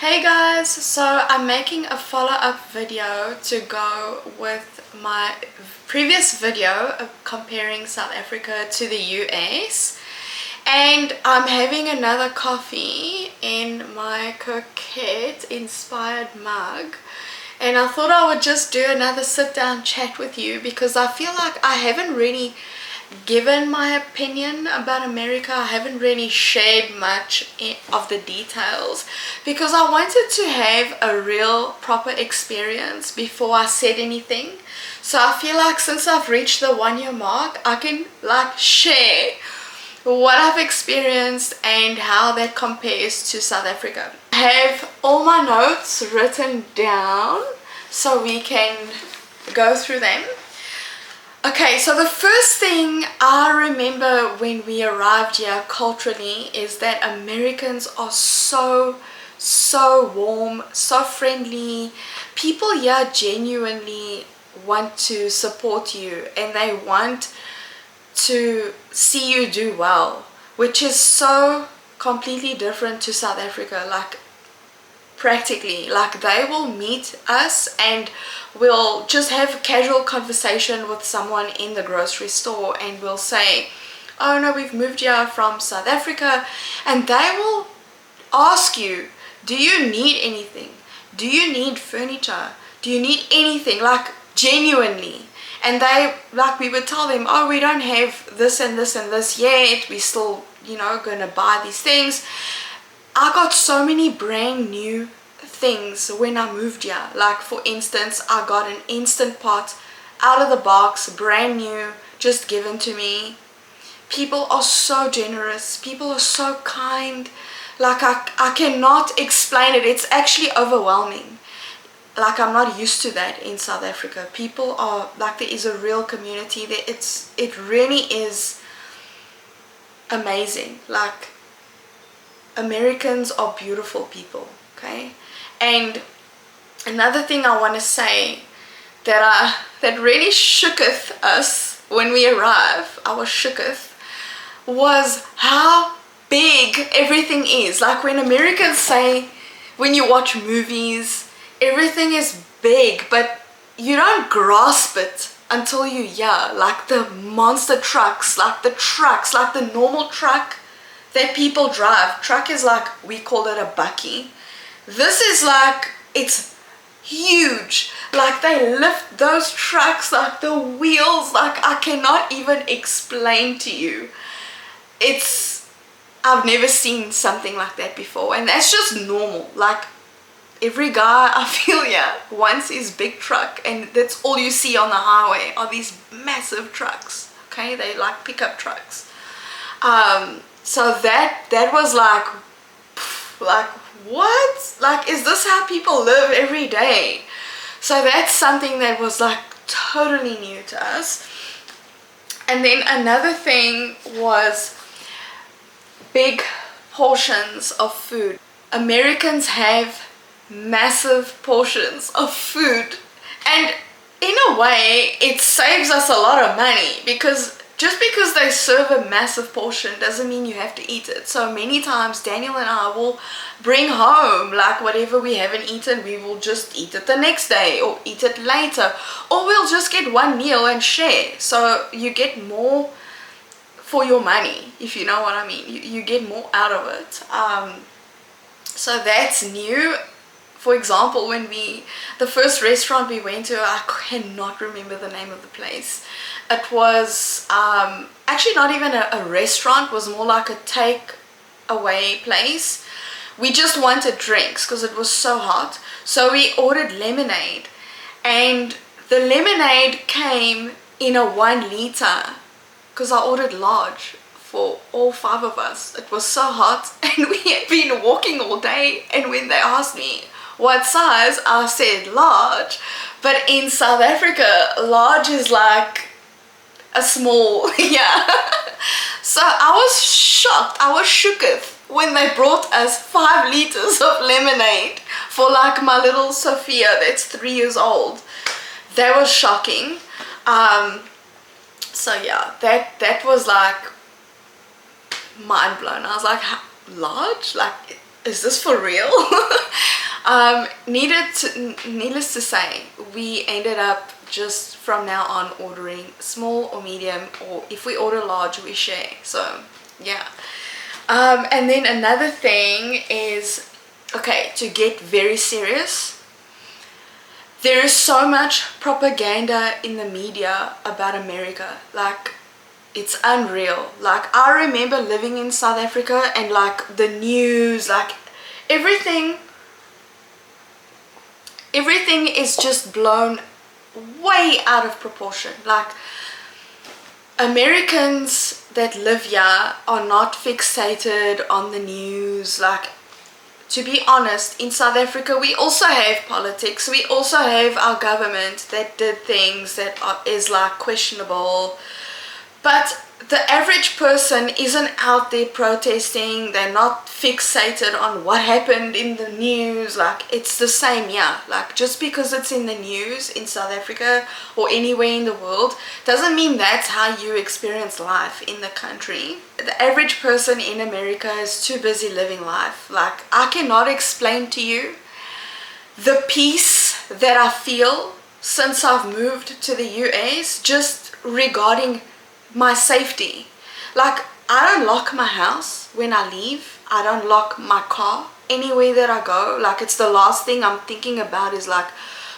Hey guys, so I'm making a follow-up video to go with my previous video of comparing South Africa to the US, and I'm having another coffee in my Coquette inspired mug, and I thought I would just do another sit down chat with you because I feel like I haven't really given my opinion about America. I haven't really shared much of the details because I wanted to have a real proper experience before I said anything. So I feel like since I've reached the 1 year mark, I can share what I've experienced and how that compares to South Africa. I have all my notes written down so we can go through them. Okay, so the first thing I remember when we arrived here culturally is that Americans are so warm, so friendly. People here genuinely want to support you and they want to see you do well, which is so completely different to South Africa. Practically, they will meet us and we'll just have a casual conversation with someone in the grocery store and we'll say, oh no, we've moved here from South Africa, and they will ask you, do you need anything? Do you need furniture? Do you need anything? Genuinely. And we would tell them, oh, we don't have this and this and this yet, we still gonna buy these things. I got so many brand new things when I moved here. For instance, I got an Instant Pot out of the box, brand new, just given to me. People are so generous. People are so kind. I cannot explain it. It's actually overwhelming. I'm not used to that in South Africa. People are there is a real community there. It really is amazing. Americans are beautiful people, okay? And another thing I want to say that really shooketh us when we arrived, was how big everything is. When Americans say, when you watch movies, everything is big, but you don't grasp it until you're here. The monster trucks, the normal truck that people drive. Truck is we call it a bucky. This is it's huge. They lift those trucks, the wheels, I cannot even explain to you. I've never seen something like that before, and that's just normal. Every guy I feel wants his big truck, and that's all you see on the highway are these massive trucks, okay? They pickup trucks. So that was what? Is this how people live every day? So that's something that was totally new to us. And then another thing was big portions of food. Americans have massive portions of food, and in a way it saves us a lot of money, because just because they serve a massive portion doesn't mean you have to eat it. So many times Daniel and I will bring home whatever we haven't eaten. We will just eat it the next day or eat it later, or we'll just get one meal and share. So you get more for your money, if you know what I mean. You get more out of it. So that's new. For example, the first restaurant we went to, I cannot remember the name of the place. It was actually not even a restaurant, it was more like a take-away place. We just wanted drinks because it was so hot. So we ordered lemonade, and the lemonade came in a 1 liter because I ordered large for all 5 of us. It was so hot and we had been walking all day, and when they asked me what size, I said large. But in South Africa, large is a small, yeah. So I was shocked, I was shooketh when they brought us 5 liters of lemonade for my little Sophia that's 3 years old. That was shocking. So yeah, that was mind blown. I was large? Is this for real? Needless to say, we ended up just from now on ordering small or medium, or if we order large, we share. So yeah. And then another thing is, okay, to get very serious, there is so much propaganda in the media about America. Like, it's unreal. Like, I remember living in South Africa and like the news, like everything is just blown way out of proportion. Like, Americans that live here are not fixated on the news. Like, to be honest, in South Africa we also have politics, we also have our government that did things that is like questionable, but the average person isn't out there protesting. They're not fixated on what happened in the news. Like, it's the same, yeah. Like, just because it's in the news in South Africa or anywhere in the world doesn't mean that's how you experience life in the country. The average person in America is too busy living life. Like, I cannot explain to you the peace that I feel since I've moved to the US, just regarding my safety. Like, I don't lock my house when I leave. I don't lock my car anywhere that I go. Like, it's the last thing I'm thinking about is like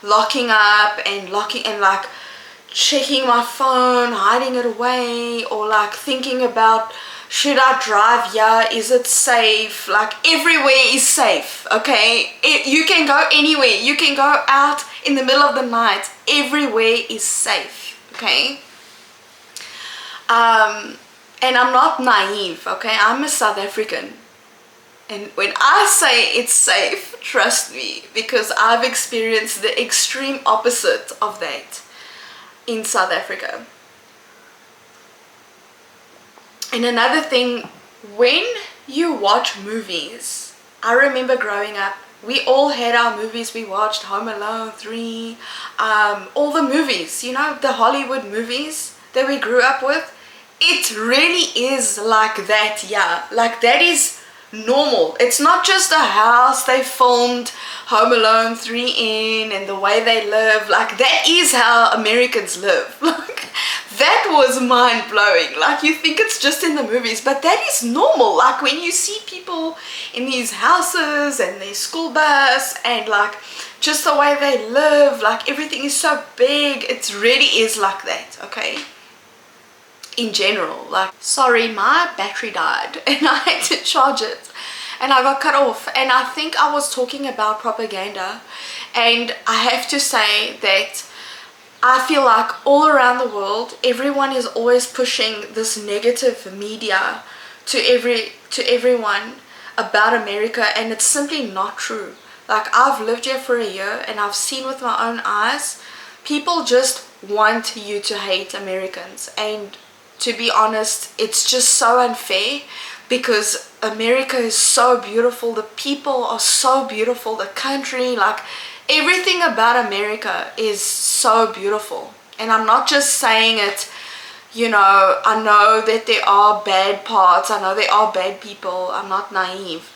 locking up and like checking my phone, hiding it away, or like thinking about, should I drive here? Is it safe? Like, everywhere is safe, okay? You can go anywhere. You can go out in the middle of the night. Everywhere is safe, okay? And I'm not naive, okay? I'm a South African. And when I say it's safe, trust me, because I've experienced the extreme opposite of that in South Africa. And another thing, when you watch movies, I remember growing up, we all had our movies we watched, Home Alone 3, all the movies, you know, the Hollywood movies that we grew up with. It really is like that, yeah. Like, that is normal. It's not just a house they filmed Home Alone 3 in and the way they live. Like, that is how Americans live. Like, that was mind-blowing. Like, you think it's just in the movies, but that is normal. Like, when you see people in these houses and their school bus and like just the way they live, like everything is so big, it really is like that, okay? In general. Like, sorry, my battery died and I had to charge it and I got cut off, and I think I was talking about propaganda, and I have to say that I feel like all around the world everyone is always pushing this negative media to everyone about America, and it's simply not true. Like, I've lived here for a year and I've seen with my own eyes, people just want you to hate Americans. And to be honest, it's just so unfair, because America is so beautiful, the people are so beautiful, the country, like everything about America is so beautiful. And I'm not just saying it, you know, I know that there are bad parts, I know there are bad people, I'm not naive,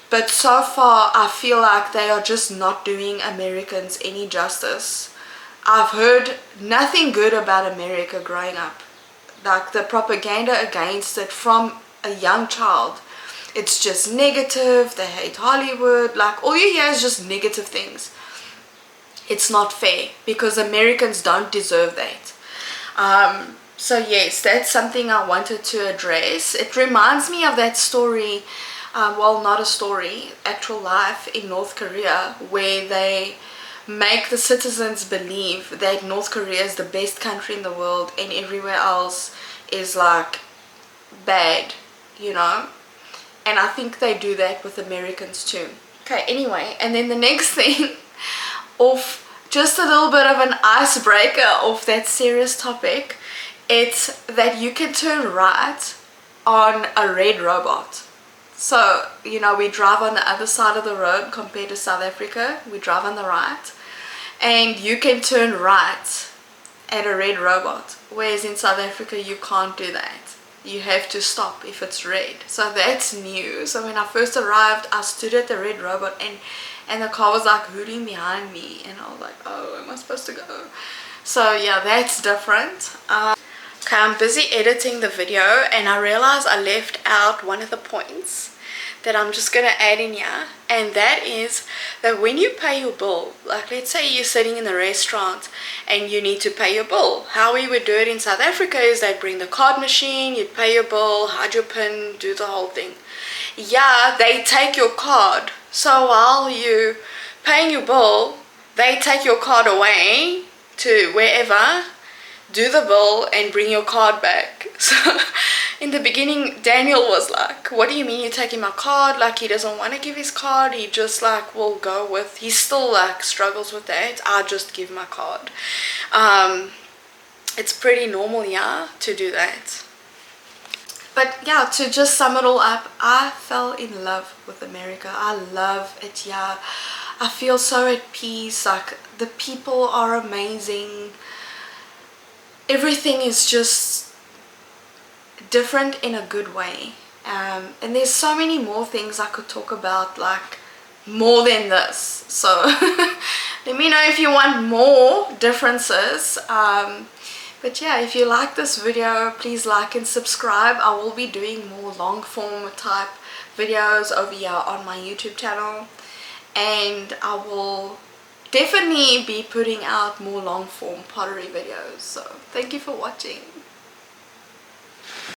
but so far I feel like they are just not doing Americans any justice. I've heard nothing good about America growing up. Like, the propaganda against it from a young child, it's just negative. They hate Hollywood. Like, all you hear is just negative things. It's not fair, because Americans don't deserve that. So yes, that's something I wanted to address. It reminds me of that story, well, not a story, actual life in North Korea, where they make the citizens believe that North Korea is the best country in the world and everywhere else is like bad, you know. And I think they do that with Americans too. Okay, anyway, and then the next thing, of just a little bit of an icebreaker of that serious topic, it's that you can turn right on a red robot. So, you know, we drive on the other side of the road compared to South Africa. We drive on the right, and you can turn right at a red robot, whereas in South Africa you can't do that. you have to stop if it's red. So that's new. So when I first arrived, I stood at the red robot and the car was like hooting behind me, and I was like, oh, am I supposed to go? So yeah, that's different. Okay, I'm busy editing the video and I realized I left out one of the points that I'm just going to add in here, and that is that when you pay your bill, like let's say you're sitting in the restaurant and you need to pay your bill, how we would do it in South Africa is they'd bring the card machine, you'd pay your bill, hide your pin, do the whole thing. Yeah, they take your card, so while you paying your bill, they take your card away to wherever, do the bill and bring your card back. So in the beginning, Daniel was like, what do you mean you're taking my card? Like, he doesn't want to give his card, he just like will go with, he still like struggles with that. I just give my card. It's pretty normal, yeah, to do that. But yeah, to just sum it all up, I fell in love with America. I love it, yeah. I feel so at peace, like the people are amazing. Everything is just different in a good way, and there's so many more things I could talk about, like more than this. So let me know if you want more differences. But yeah, if you like this video, please like and subscribe. I will be doing more long form type videos over here on my YouTube channel, and I will definitely be putting out more long form pottery videos. So thank you for watching.